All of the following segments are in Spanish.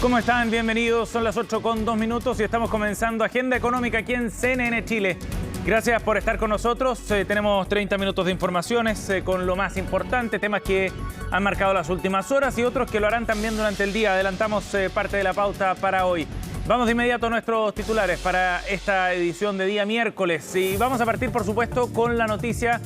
¿Cómo están? Bienvenidos. Son las 8:02 y estamos comenzando Agenda Económica aquí en CNN Chile. Gracias por estar con nosotros. Tenemos 30 minutos de informaciones con lo más importante, temas que han marcado las últimas horas y otros que lo harán también durante el día. Adelantamos parte de la pauta para hoy. Vamos de inmediato a nuestros titulares para esta edición de día miércoles. Y vamos a partir, por supuesto, con la noticia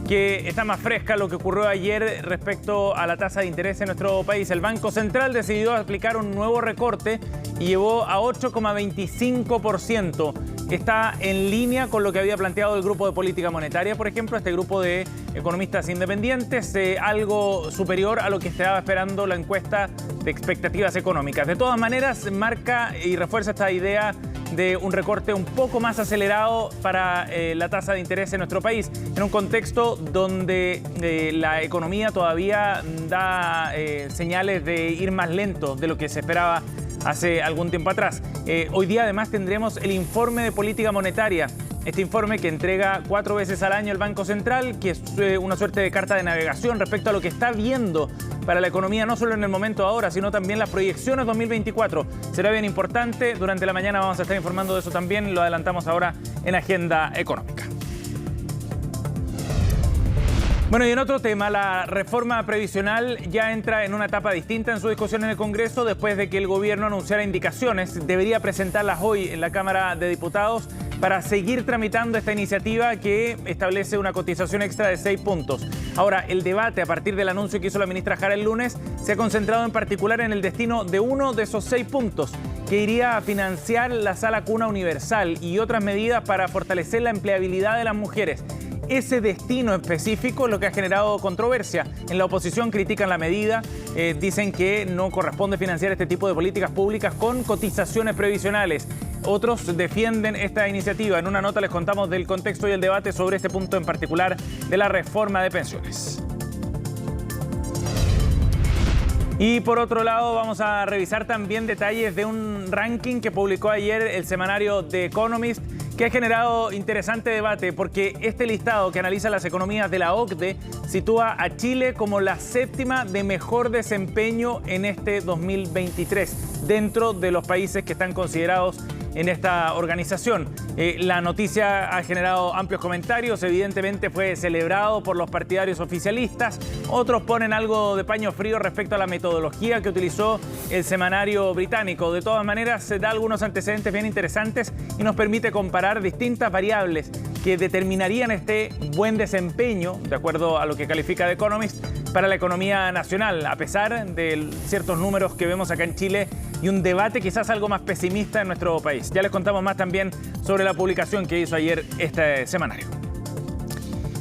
que está más fresca, lo que ocurrió ayer respecto a la tasa de interés en nuestro país. El Banco Central decidió aplicar un nuevo recorte y llevó a 8,25%. Está en línea con lo que había planteado el Grupo de Política Monetaria, por ejemplo, este grupo de economistas independientes, algo superior a lo que estaba esperando la encuesta de expectativas económicas. De todas maneras, marca y refuerza esta idea de un recorte un poco más acelerado para la tasa de interés en nuestro país, en un contexto donde la economía todavía da señales de ir más lento de lo que se esperaba hace algún tiempo atrás. Hoy día además tendremos el informe de política monetaria, este informe que entrega 4 veces al año el Banco Central, que es una suerte de carta de navegación respecto a lo que está viendo para la economía, no solo en el momento ahora, sino también las proyecciones 2024. Será bien importante. Durante la mañana vamos a estar informando de eso también. Lo adelantamos ahora en Agenda Económica. Bueno, y en otro tema, la reforma previsional ya entra en una etapa distinta en su discusión en el Congreso después de que el gobierno anunciara indicaciones. Debería presentarlas hoy en la Cámara de Diputados para seguir tramitando esta iniciativa que establece una cotización extra de 6 puntos. Ahora, el debate a partir del anuncio que hizo la ministra Jara el lunes se ha concentrado en particular en el destino de uno de esos 6 puntos, que iría a financiar la Sala Cuna Universal y otras medidas para fortalecer la empleabilidad de las mujeres. Ese destino específico es lo que ha generado controversia. En la oposición critican la medida, dicen que no corresponde financiar este tipo de políticas públicas con cotizaciones previsionales. Otros defienden esta iniciativa. En una nota les contamos del contexto y el debate sobre este punto en particular de la reforma de pensiones. Y por otro lado, vamos a revisar también detalles de un ranking que publicó ayer el semanario The Economist, que ha generado interesante debate porque este listado que analiza las economías de la OCDE sitúa a Chile como la 7ª de mejor desempeño en este 2023 dentro de los países que están considerados en esta organización. La noticia ha generado amplios comentarios, evidentemente fue celebrado por los partidarios oficialistas. Otros ponen algo de paño frío respecto a la metodología que utilizó el semanario británico. De todas maneras, se da algunos antecedentes bien interesantes y nos permite comparar distintas variables que determinarían este buen desempeño, de acuerdo a lo que califica The Economist, para la economía nacional, a pesar de ciertos números que vemos acá en Chile y un debate quizás algo más pesimista en nuestro país. Ya les contamos más también sobre la publicación que hizo ayer este semanario.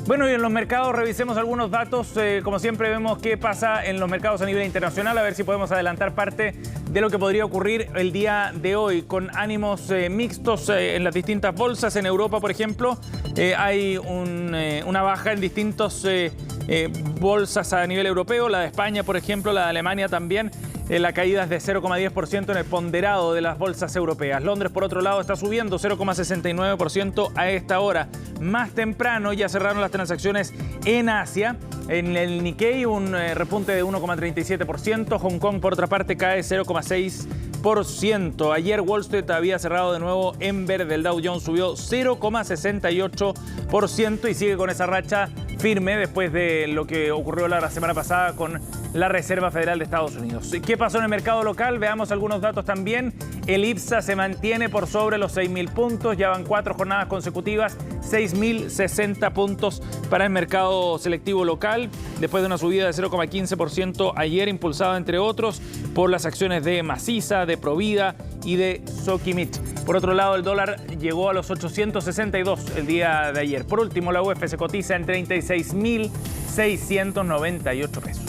Bueno, y en los mercados revisemos algunos datos. Como siempre vemos qué pasa en los mercados a nivel internacional, a ver si podemos adelantar parte de lo que podría ocurrir el día de hoy, con ánimos mixtos en las distintas bolsas. En Europa, por ejemplo, hay una baja en distintos bolsas a nivel europeo. La de España, por ejemplo, la de Alemania también. La caída es de 0,10% en el ponderado de las bolsas europeas. Londres, por otro lado, está subiendo 0,69% a esta hora. Más temprano ya cerraron las transacciones en Asia. En el Nikkei un repunte de 1,37%. Hong Kong, por otra parte, cae 0,6%. Ayer Wall Street había cerrado de nuevo en verde. El Dow Jones subió 0,68% y sigue con esa racha firme después de lo que ocurrió la semana pasada con la Reserva Federal de Estados Unidos. ¿Qué pasó en el mercado local? Veamos algunos datos también. El IPSA se mantiene por sobre los 6.000 puntos. Ya van 4 jornadas consecutivas, 6.060 puntos para el mercado selectivo local, después de una subida de 0,15% ayer, impulsada entre otros por las acciones de Macisa, de Provida y de Sokimich. Por otro lado, el dólar llegó a los 862 el día de ayer. Por último, la UF se cotiza en 36.698 pesos.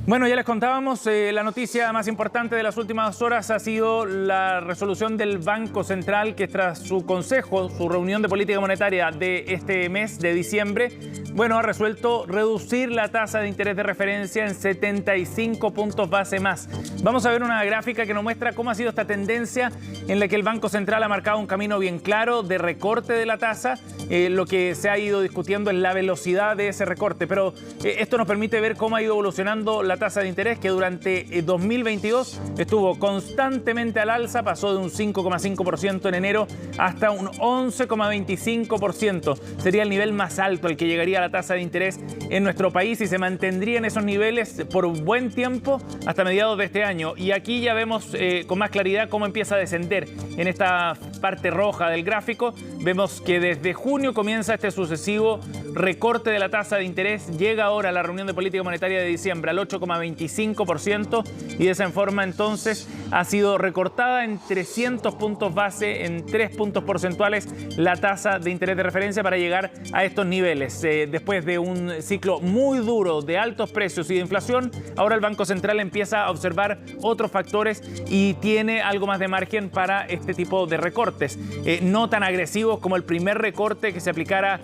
Bueno, ya les contábamos, la noticia más importante de las últimas horas ha sido la resolución del Banco Central que tras su consejo, su reunión de política monetaria de este mes de diciembre, bueno, ha resuelto reducir la tasa de interés de referencia en 75 puntos base más. Vamos a ver una gráfica que nos muestra cómo ha sido esta tendencia en la que el Banco Central ha marcado un camino bien claro de recorte de la tasa. Lo que se ha ido discutiendo es la velocidad de ese recorte, pero esto nos permite ver cómo ha ido evolucionando la la tasa de interés que durante 2022 estuvo constantemente al alza, pasó de un 5,5% en enero hasta un 11,25%. Sería el nivel más alto al que llegaría la tasa de interés en nuestro país y se mantendría en esos niveles por un buen tiempo hasta mediados de este año. Y aquí ya vemos con más claridad cómo empieza a descender. En esta parte roja del gráfico vemos que desde junio comienza este sucesivo recorte de la tasa de interés. Llega ahora a la reunión de política monetaria de diciembre al 8,25% y de esa forma entonces ha sido recortada en 300 puntos base, en 3 puntos porcentuales la tasa de interés de referencia para llegar a estos niveles. Después de un ciclo muy duro de altos precios y de inflación, ahora el Banco Central empieza a observar otros factores y tiene algo más de margen para este tipo de recortes. No tan agresivos como el primer recorte que se aplicara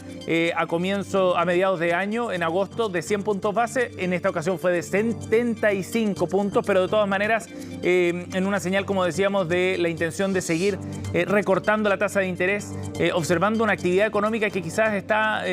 a mediados de año, en agosto, de 100 puntos base. En esta ocasión fue de 75 puntos, pero de todas maneras en una señal, como decíamos, de la intención de seguir recortando la tasa de interés, observando una actividad económica que quizás está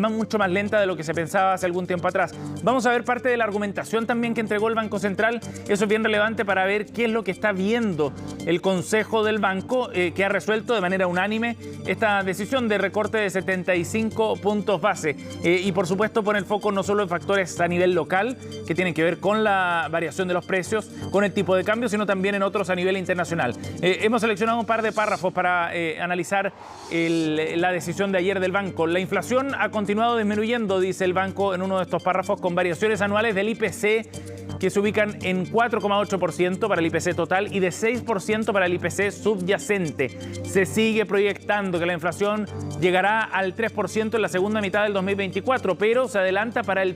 mucho más lenta de lo que se pensaba hace algún tiempo atrás. Vamos a ver parte de la argumentación también que entregó el Banco Central. Eso es bien relevante para ver qué es lo que está viendo el Consejo del Banco, que ha resuelto de manera unánime esta decisión de recorte de 75 puntos base. Y por supuesto pone el foco no solo en factores a nivel local, que tienen que ver con la variación de los precios, con el tipo de cambio, sino también en otros a nivel internacional. Hemos seleccionado un par de párrafos para analizar la decisión de ayer del banco. La inflación ha continuado disminuyendo, dice el banco en uno de estos párrafos, con variaciones anuales del IPC que se ubican en 4,8% para el IPC total y de 6% para el IPC subyacente. Se sigue proyectando que la inflación llegará al 3% en la segunda mitad del 2024, pero se adelanta para el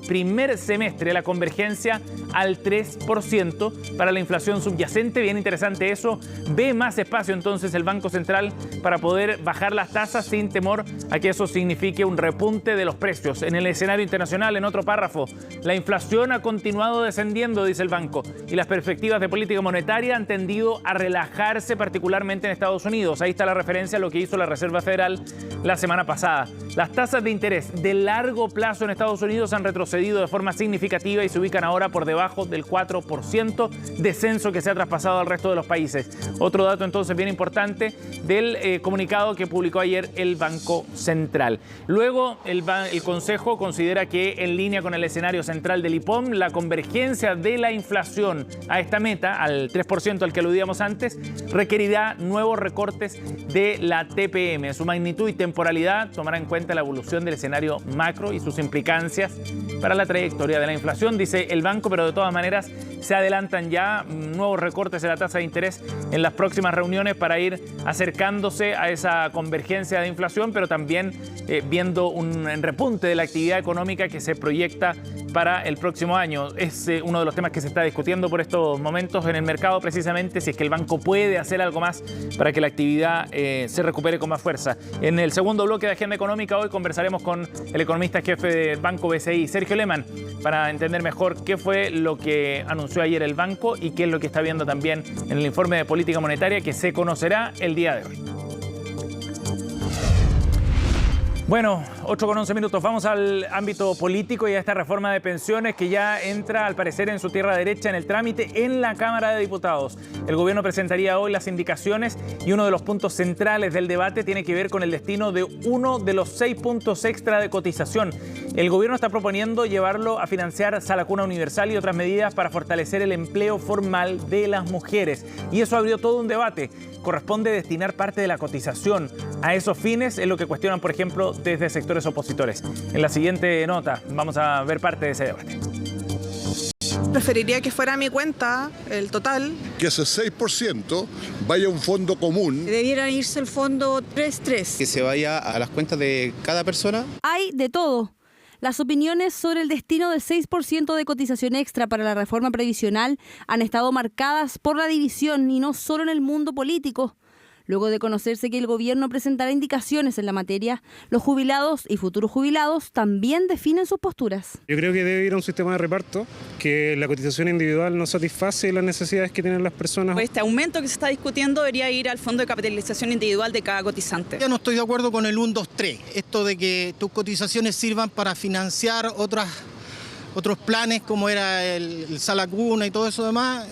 primer semestre la convergencia al 3% para la inflación subyacente. Bien interesante eso. Ve más espacio entonces el Banco Central para poder bajar las tasas sin temor a que eso signifique un repunte de los precios. En el escenario internacional, en otro párrafo, la inflación ha continuado descendiendo, dice el banco, y las perspectivas de política monetaria han tendido a relajarse, particularmente en Estados Unidos. Ahí está la referencia a lo que hizo la Reserva Federal la semana pasada. Las tasas de interés de largo plazo en Estados Unidos han retrocedido de forma significativa y se ubican ahora por debajo del 4%, descenso que se ha traspasado al resto de los países. Otro dato entonces bien importante del comunicado que publicó ayer el Banco Central. Luego el Consejo considera que en línea con el escenario central del IPOM, la convergencia de la inflación a esta meta, al 3% al que aludíamos antes, requerirá nuevos recortes de la TPM. Su magnitud y temporalidad tomará en cuenta la evolución del escenario macro y sus implicancias para la trayectoria de la inflación, dice el banco, pero de todas maneras se adelantan ya nuevos recortes de la tasa de interés en las próximas reuniones para ir acercándose a esa convergencia de inflación, pero también viendo un repunte de la actividad económica que se proyecta para el próximo año. Es uno de los temas que se está discutiendo por estos momentos en el mercado, precisamente si es que el banco puede hacer algo más para que la actividad se recupere con más fuerza. En el segundo bloque de Agenda Económica hoy conversaremos con el economista jefe del Banco BCI, Sergio Lehmann, para entender mejor qué fue lo que anunció ayer el banco y qué es lo que está viendo también en el informe de política monetaria que se conocerá el día de hoy. Bueno, 8:11 minutos. Vamos al ámbito político y a esta reforma de pensiones que ya entra, al parecer, en su tierra derecha en el trámite en la Cámara de Diputados. El gobierno presentaría hoy las indicaciones y uno de los puntos centrales del debate tiene que ver con el destino de uno de los 6 puntos extra de cotización. El gobierno está proponiendo llevarlo a financiar Sala Cuna Universal y otras medidas para fortalecer el empleo formal de las mujeres. Y eso abrió todo un debate. Corresponde destinar parte de la cotización a esos fines, es lo que cuestionan, por ejemplo, desde sectores opositores. En la siguiente nota vamos a ver parte de ese debate. Preferiría que fuera a mi cuenta el total. Que ese 6% vaya a un fondo común. Debiera irse el fondo 3.3. Que se vaya a las cuentas de cada persona. Hay de todo. Las opiniones sobre el destino del 6% de cotización extra para la reforma previsional han estado marcadas por la división y no solo en el mundo político. Luego de conocerse que el gobierno presentará indicaciones en la materia, los jubilados y futuros jubilados también definen sus posturas. Yo creo que debe ir a un sistema de reparto, que la cotización individual no satisface las necesidades que tienen las personas. Este aumento que se está discutiendo debería ir al fondo de capitalización individual de cada cotizante. Yo no estoy de acuerdo con el 1, 2, 3, esto de que tus cotizaciones sirvan para financiar otras otros planes como era el Sala Cuna y todo eso demás.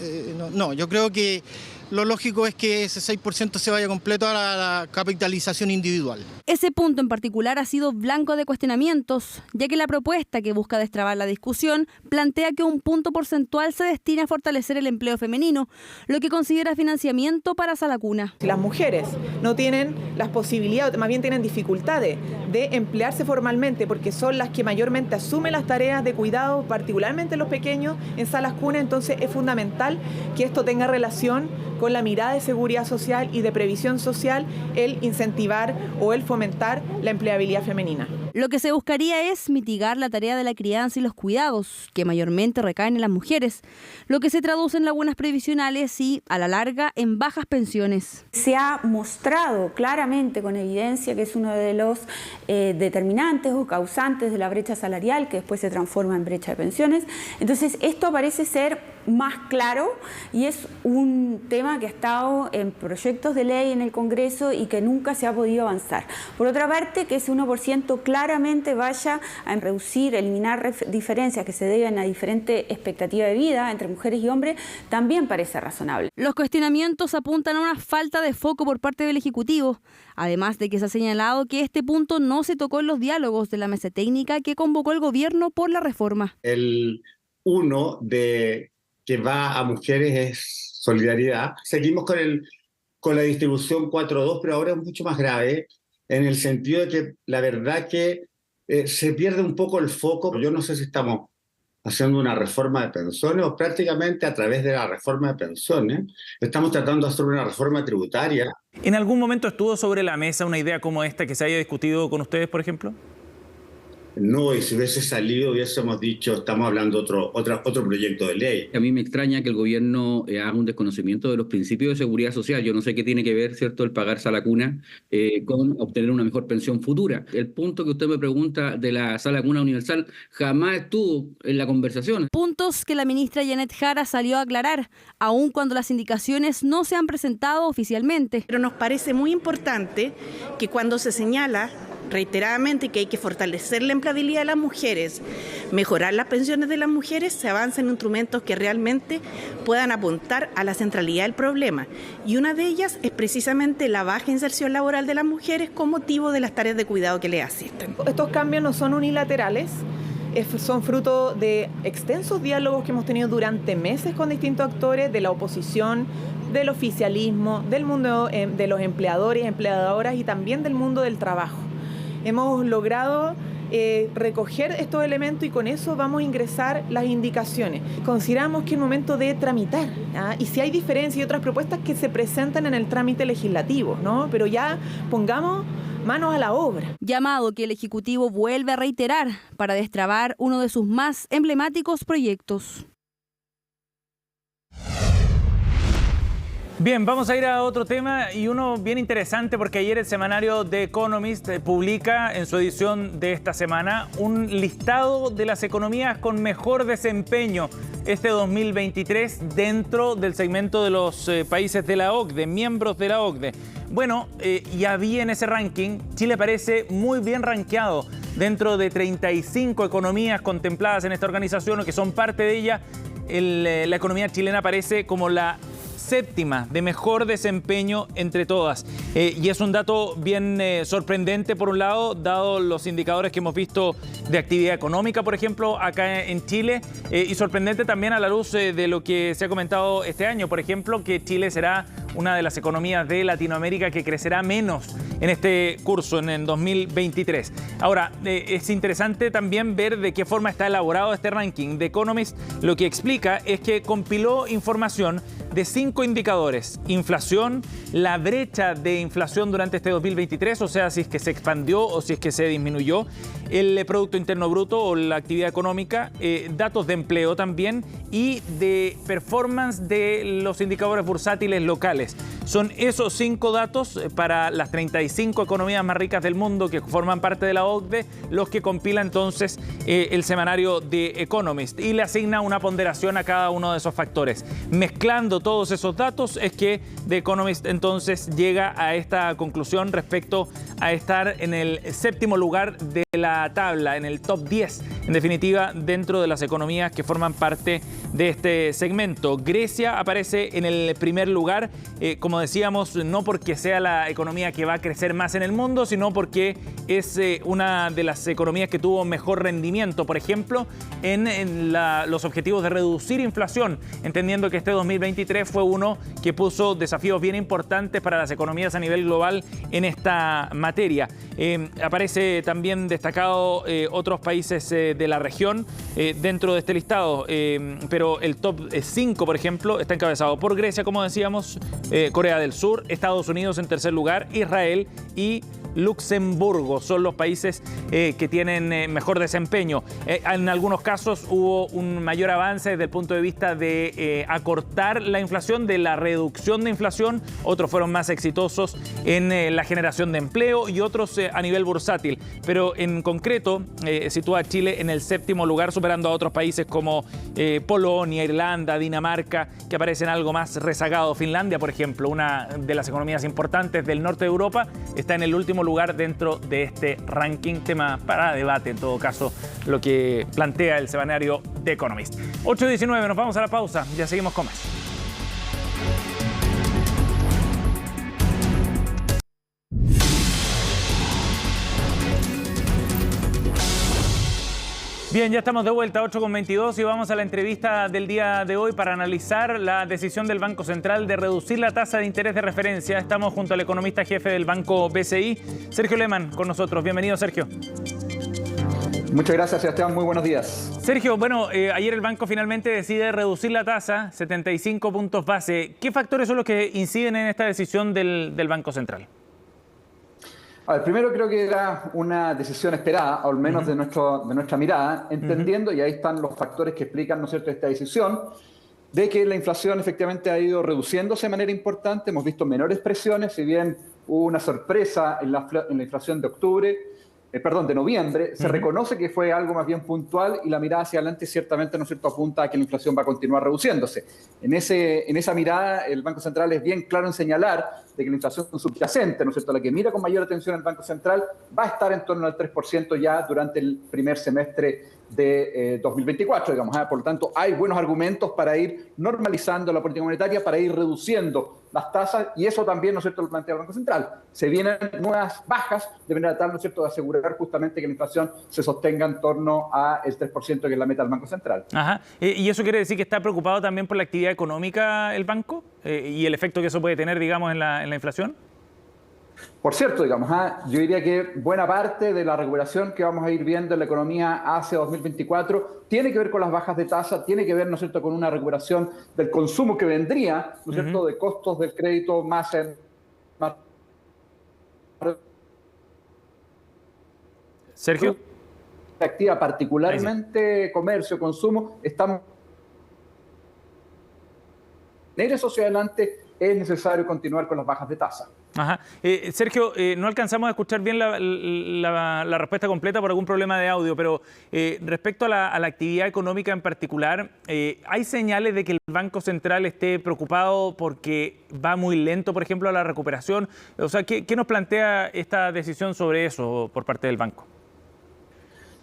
No, yo creo que lo lógico es que ese 6% se vaya completo a la capitalización individual. Ese punto en particular ha sido blanco de cuestionamientos, ya que la propuesta que busca destrabar la discusión plantea que un punto porcentual se destina a fortalecer el empleo femenino, lo que considera financiamiento para Sala Cuna. Si las mujeres no tienen las posibilidades, más bien tienen dificultades de emplearse formalmente, porque son las que mayormente asumen las tareas de cuidado, particularmente los pequeños en salas cuna, entonces es fundamental que esto tenga relación con la mirada de seguridad social y de previsión social, el incentivar o el fomentar la empleabilidad femenina. Lo que se buscaría es mitigar la tarea de la crianza y los cuidados, que mayormente recaen en las mujeres, lo que se traduce en lagunas previsionales y, a la larga, en bajas pensiones. Se ha mostrado claramente, con evidencia, que es uno de los determinantes o causantes de la brecha salarial, que después se transforma en brecha de pensiones. Entonces, esto parece ser más claro y es un tema que ha estado en proyectos de ley en el Congreso y que nunca se ha podido avanzar. Por otra parte, que ese 1% claramente vaya a reducir, eliminar diferencias que se deben a diferente expectativa de vida entre mujeres y hombres, también parece razonable. Los cuestionamientos apuntan a una falta de foco por parte del Ejecutivo, además de que se ha señalado que este punto no se tocó en los diálogos de la mesa técnica que convocó el gobierno por la reforma. El uno que va a mujeres es solidaridad. Seguimos con la distribución 4-2, pero ahora es mucho más grave, en el sentido de que la verdad que se pierde un poco el foco. Yo no sé si estamos haciendo una reforma de pensiones o prácticamente a través de la reforma de pensiones estamos tratando de hacer una reforma tributaria. ¿En algún momento estuvo sobre la mesa una idea como esta que se haya discutido con ustedes, por ejemplo? No, y si hubiese salido hubiésemos dicho, estamos hablando otro proyecto de ley. A mí me extraña que el gobierno haga un desconocimiento de los principios de seguridad social. Yo no sé qué tiene que ver, ¿cierto?, el pagar Sala Cuna con obtener una mejor pensión futura. El punto que usted me pregunta de la Sala Cuna Universal jamás estuvo en la conversación. Puntos que la ministra Janet Jara salió a aclarar, aun cuando las indicaciones no se han presentado oficialmente. Pero nos parece muy importante que cuando se señala reiteradamente que hay que fortalecer la empleabilidad de las mujeres, mejorar las pensiones de las mujeres, se avancen en instrumentos que realmente puedan apuntar a la centralidad del problema. Y una de ellas es precisamente la baja inserción laboral de las mujeres con motivo de las tareas de cuidado que les asisten. Estos cambios no son unilaterales, son fruto de extensos diálogos que hemos tenido durante meses con distintos actores de la oposición, del oficialismo, del mundo de los empleadores y empleadoras y también del mundo del trabajo. Hemos logrado recoger estos elementos y con eso vamos a ingresar las indicaciones. Consideramos que es momento de tramitar, ¿ah? Y si hay diferencias y otras propuestas que se presentan en el trámite legislativo, ¿no? Pero ya pongamos manos a la obra. Llamado que el Ejecutivo vuelve a reiterar para destrabar uno de sus más emblemáticos proyectos. Bien, vamos a ir a otro tema y uno bien interesante porque ayer el semanario The Economist publica en su edición de esta semana un listado de las economías con mejor desempeño este 2023 dentro del segmento de los países de la OCDE, miembros de la OCDE. Bueno, y había en ese ranking, Chile aparece muy bien rankeado dentro de 35 economías contempladas en esta organización o que son parte de ella. La economía chilena aparece como la séptima de mejor desempeño entre todas. Y es un dato bien sorprendente por un lado, dado los indicadores que hemos visto de actividad económica, por ejemplo, acá en Chile, y sorprendente también a la luz de lo que se ha comentado este año, por ejemplo, que Chile será una de las economías de Latinoamérica que crecerá menos en este curso, en 2023. Ahora, es interesante también ver de qué forma está elaborado este ranking. The Economist lo que explica es que compiló información de 5 indicadores: inflación, la brecha de inflación durante este 2023, o sea, si es que se expandió o si es que se disminuyó, el Producto Interno Bruto o la actividad económica, datos de empleo también y de performance de los indicadores bursátiles locales. Son esos 5 datos para las 35 economías más ricas del mundo que forman parte de la OCDE, los que compila entonces el semanario The Economist y le asigna una ponderación a cada uno de esos factores. Mezclando todos esos datos es que The Economist entonces llega a esta conclusión respecto a estar en el 7º lugar de la tabla, en el top 10, en definitiva, dentro de las economías que forman parte de este segmento. Grecia aparece en el primer lugar, como decíamos, no porque sea la economía que va a crecer más en el mundo, sino porque es una de las economías que tuvo mejor rendimiento, por ejemplo, en los objetivos de reducir inflación, entendiendo que este 2023 fue uno que puso desafíos bien importantes para las economías a nivel global en esta materia. Aparece también destacado otros países de la región dentro de este listado, pero el top 5, por ejemplo, está encabezado por Grecia, como decíamos, Corea del Sur, Estados Unidos en tercer lugar, Israel y Luxemburgo son los países que tienen mejor desempeño. En algunos casos hubo un mayor avance desde el punto de vista de acortar la inflación, de la reducción de inflación. Otros fueron más exitosos en la generación de empleo y otros a nivel bursátil. Pero en concreto sitúa a Chile en el 7º lugar, superando a otros países como Polonia, Irlanda, Dinamarca, que aparecen algo más rezagados. Finlandia, por ejemplo, una de las economías importantes del norte de Europa, está en el último lugar dentro de este ranking. Tema para debate, en todo caso, lo que plantea el semanario The Economist. 8:19, nos vamos a la pausa, ya seguimos con más. Bien, ya estamos de vuelta, 8:22, y vamos a la entrevista del día de hoy para analizar la decisión del Banco Central de reducir la tasa de interés de referencia. Estamos junto al economista jefe del Banco BCI, Sergio Lehmann, con nosotros. Bienvenido, Sergio. Muchas gracias, Sebastián. Muy buenos días. Sergio, bueno, ayer el banco finalmente decide reducir la tasa, 75 puntos base. ¿Qué factores son los que inciden en esta decisión del Banco Central? A ver, primero creo que era una decisión esperada, al menos de nuestra mirada, entendiendo, y ahí están los factores que explican, ¿no es cierto?, esta decisión, de que la inflación efectivamente ha ido reduciéndose de manera importante. Hemos visto menores presiones, si bien hubo una sorpresa en la inflación de noviembre, se reconoce que fue algo más bien puntual y la mirada hacia adelante ciertamente, ¿no es cierto?, apunta a que la inflación va a continuar reduciéndose. En esa mirada, el Banco Central es bien claro en señalar de que la inflación subyacente, ¿no es cierto?, la que mira con mayor atención el Banco Central, va a estar en torno al 3% ya durante el primer semestre de 2024, digamos. Por lo tanto, hay buenos argumentos para ir normalizando la política monetaria, para ir reduciendo las tasas, y eso también, ¿no es cierto?, lo plantea el Banco Central. Se vienen nuevas bajas de manera tal, ¿no es cierto?, de asegurar justamente que la inflación se sostenga en torno al 3%, que es la meta del Banco Central. Ajá. ¿Y eso quiere decir que está preocupado también por la actividad económica el banco y el efecto que eso puede tener, digamos, en la inflación? Por cierto, digamos, yo diría que buena parte de la recuperación que vamos a ir viendo en la economía hacia 2024 tiene que ver con las bajas de tasa, tiene que ver, ¿no es cierto?, con una recuperación del consumo que vendría, ¿no es cierto?, de costos del crédito más Sergio. Activa particularmente comercio, consumo, estamos en eso hacia adelante. Es necesario continuar con las bajas de tasa. Ajá. Sergio, no alcanzamos a escuchar bien la respuesta completa por algún problema de audio, pero respecto a la actividad económica en particular, ¿hay señales de que el Banco Central esté preocupado porque va muy lento, por ejemplo, a la recuperación? O sea, ¿qué nos plantea esta decisión sobre eso por parte del banco?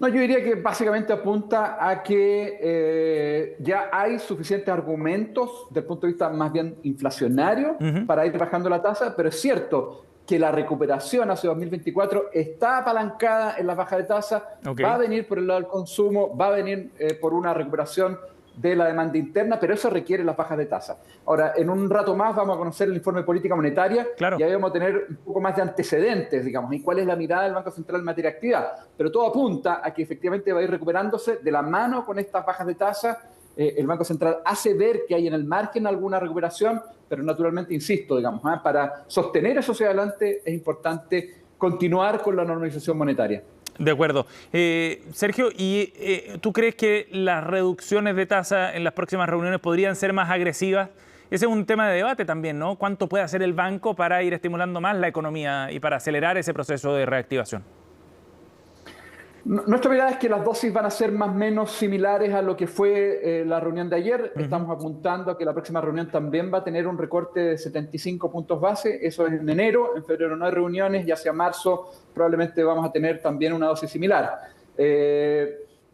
No, yo diría que básicamente apunta a que ya hay suficientes argumentos desde el punto de vista más bien inflacionario para ir bajando la tasa, pero es cierto que la recuperación hacia 2024 está apalancada en la baja de tasa, va a venir por el lado del consumo, va a venir por una recuperación de la demanda interna, pero eso requiere las bajas de tasa. Ahora, en un rato más vamos a conocer el informe de política monetaria, y ahí vamos a tener un poco más de antecedentes, digamos, y cuál es la mirada del Banco Central en materia de actividad. Pero todo apunta a que efectivamente va a ir recuperándose de la mano con estas bajas de tasa. El Banco Central hace ver que hay en el margen alguna recuperación, pero naturalmente, insisto, digamos, para sostener eso hacia adelante es importante continuar con la normalización monetaria. De acuerdo. Sergio, ¿y tú crees que las reducciones de tasa en las próximas reuniones podrían ser más agresivas ese es un tema de debate también, ¿no? ¿Cuánto puede hacer el banco para ir estimulando más la economía y para acelerar ese proceso de reactivación? Nuestra mirada es que las dosis van a ser más o menos similares a lo que fue la reunión de ayer. Estamos apuntando a que la próxima reunión también va a tener un recorte de 75 puntos base. Eso es en enero. En febrero no hay reuniones y hacia marzo probablemente vamos a tener también una dosis similar.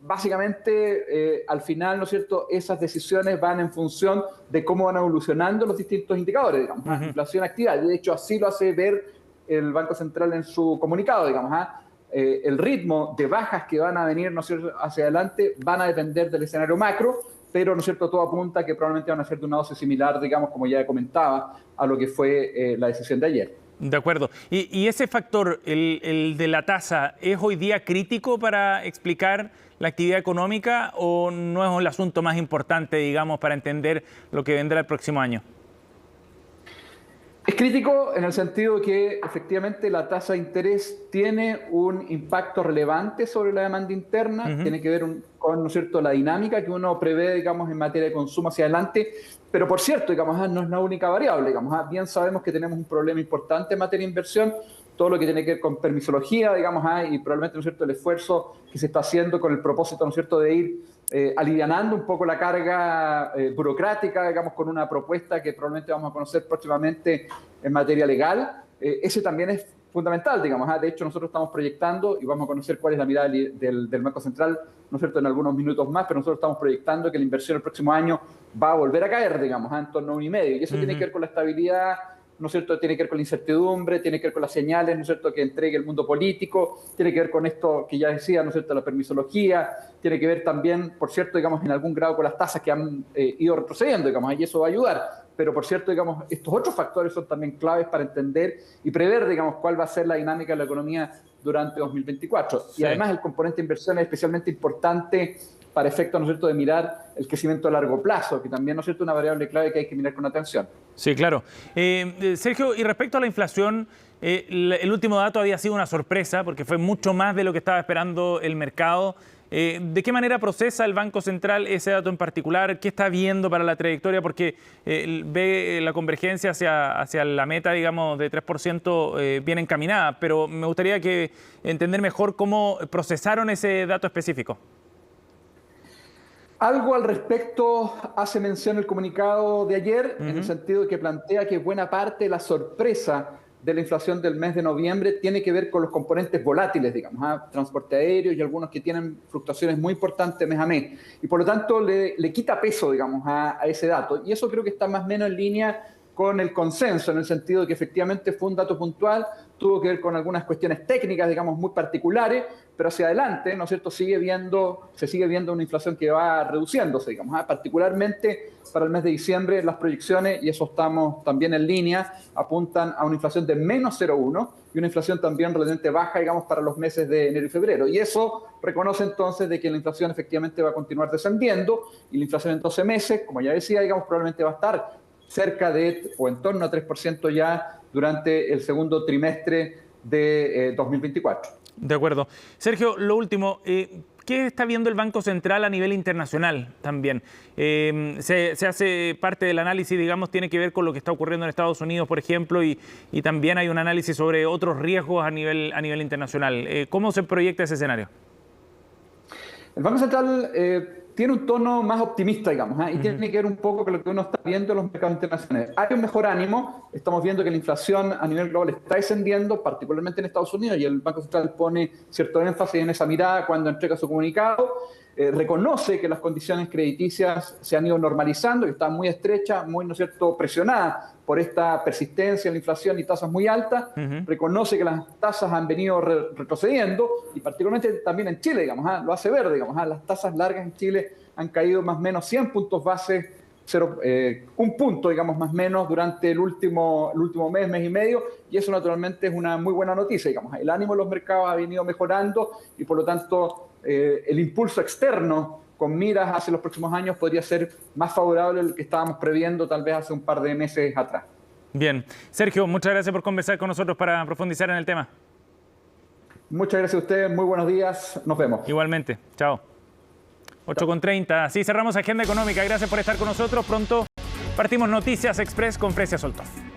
Básicamente, al final, ¿no es cierto?, esas decisiones van en función de cómo van evolucionando los distintos indicadores, digamos, inflación, actividad. De hecho, así lo hace ver el Banco Central en su comunicado, digamos, el ritmo de bajas que van a venir, ¿no es cierto?, hacia adelante van a depender del escenario macro, pero, ¿no es cierto?, todo apunta a que probablemente van a ser de una dosis similar, digamos, como ya comentaba, a lo que fue la decisión de ayer. De acuerdo. ¿Y ese factor, el de la tasa, es hoy día crítico para explicar la actividad económica o no es el asunto más importante, digamos, para entender lo que vendrá el próximo año? Es crítico en el sentido que efectivamente la tasa de interés tiene un impacto relevante sobre la demanda interna, tiene que ver con, ¿no es cierto?, la dinámica que uno prevé, digamos, en materia de consumo hacia adelante, pero por cierto, digamos, no es la única variable, digamos, bien sabemos que tenemos un problema importante en materia de inversión, todo lo que tiene que ver con permisología, digamos, y probablemente, ¿no es cierto?, el esfuerzo que se está haciendo con el propósito, ¿no es cierto?, de ir alivianando un poco la carga burocrática, digamos, con una propuesta que probablemente vamos a conocer próximamente en materia legal. Ese también es fundamental, digamos. De hecho, nosotros estamos proyectando y vamos a conocer cuál es la mirada del Banco Central, ¿no es cierto?, en algunos minutos más, pero nosotros estamos proyectando que la inversión el próximo año va a volver a caer, digamos, en torno a 1,5. Y eso tiene que ver con la estabilidad, ¿no es cierto?, tiene que ver con la incertidumbre, tiene que ver con las señales, ¿no es cierto?, que entregue el mundo político, tiene que ver con esto que ya decía, ¿no es cierto?, la permisología, tiene que ver también, por cierto, digamos, en algún grado con las tasas que han ido retrocediendo, digamos, y eso va a ayudar. Pero, por cierto, digamos, estos otros factores son también claves para entender y prever, digamos, cuál va a ser la dinámica de la economía durante 2024. Sí. Y además el componente de inversión es especialmente importante para efectos, ¿no es cierto?, de mirar el crecimiento a largo plazo, que también, ¿no es cierto?, una variable clave que hay que mirar con atención. Sí, claro. Sergio, y respecto a la inflación, el último dato había sido una sorpresa porque fue mucho más de lo que estaba esperando el mercado. ¿De qué manera procesa el Banco Central ese dato en particular? ¿Qué está viendo para la trayectoria? Porque ve la convergencia hacia la meta, digamos, de 3% bien encaminada, pero me gustaría entender mejor cómo procesaron ese dato específico. Algo al respecto hace mención el comunicado de ayer, en el sentido de que plantea que buena parte de la sorpresa de la inflación del mes de noviembre tiene que ver con los componentes volátiles, digamos, transporte aéreo y algunos que tienen fluctuaciones muy importantes mes a mes. Y por lo tanto le quita peso, digamos, a ese dato. Y eso creo que está más o menos en línea con el consenso, en el sentido de que efectivamente fue un dato puntual, tuvo que ver con algunas cuestiones técnicas, digamos, muy particulares, pero hacia adelante, ¿no es cierto?, se sigue viendo una inflación que va reduciéndose, digamos, particularmente para el mes de diciembre las proyecciones, y eso estamos también en línea, apuntan a una inflación de menos 0,1 y una inflación también relativamente baja, digamos, para los meses de enero y febrero. Y eso reconoce entonces de que la inflación efectivamente va a continuar descendiendo y la inflación en 12 meses, como ya decía, digamos, probablemente va a estar cerca de o en torno a 3% ya durante el segundo trimestre de 2024. De acuerdo. Sergio, lo último, ¿qué está viendo el Banco Central a nivel internacional también? Se hace parte del análisis, digamos, tiene que ver con lo que está ocurriendo en Estados Unidos, por ejemplo, y también hay un análisis sobre otros riesgos a nivel internacional. ¿Cómo se proyecta ese escenario? El Banco Central tiene un tono más optimista, digamos, y tiene que ver un poco con lo que uno está viendo en los mercados internacionales. Hay un mejor ánimo, estamos viendo que la inflación a nivel global está descendiendo, particularmente en Estados Unidos, y el Banco Central pone cierto énfasis en esa mirada cuando entrega su comunicado. Reconoce que las condiciones crediticias se han ido normalizando, que están muy estrechas, muy, ¿no es cierto?, presionadas por esta persistencia en la inflación y tasas muy altas. Reconoce que las tasas han venido retrocediendo, y particularmente también en Chile, digamos, lo hace ver, digamos, las tasas largas en Chile han caído más o menos 100 puntos base, un punto, digamos, más o menos durante el último mes y medio, y eso naturalmente es una muy buena noticia, digamos. El ánimo de los mercados ha venido mejorando y por lo tanto el impulso externo con miras hacia los próximos años podría ser más favorable al que estábamos previendo tal vez hace un par de meses atrás. Bien. Sergio, muchas gracias por conversar con nosotros para profundizar en el tema. Muchas gracias a ustedes, muy buenos días, nos vemos. Igualmente, chao. 8:30. Así cerramos Agenda Económica. Gracias por estar con nosotros. Pronto Partimos Noticias Express con Fresia Soltov.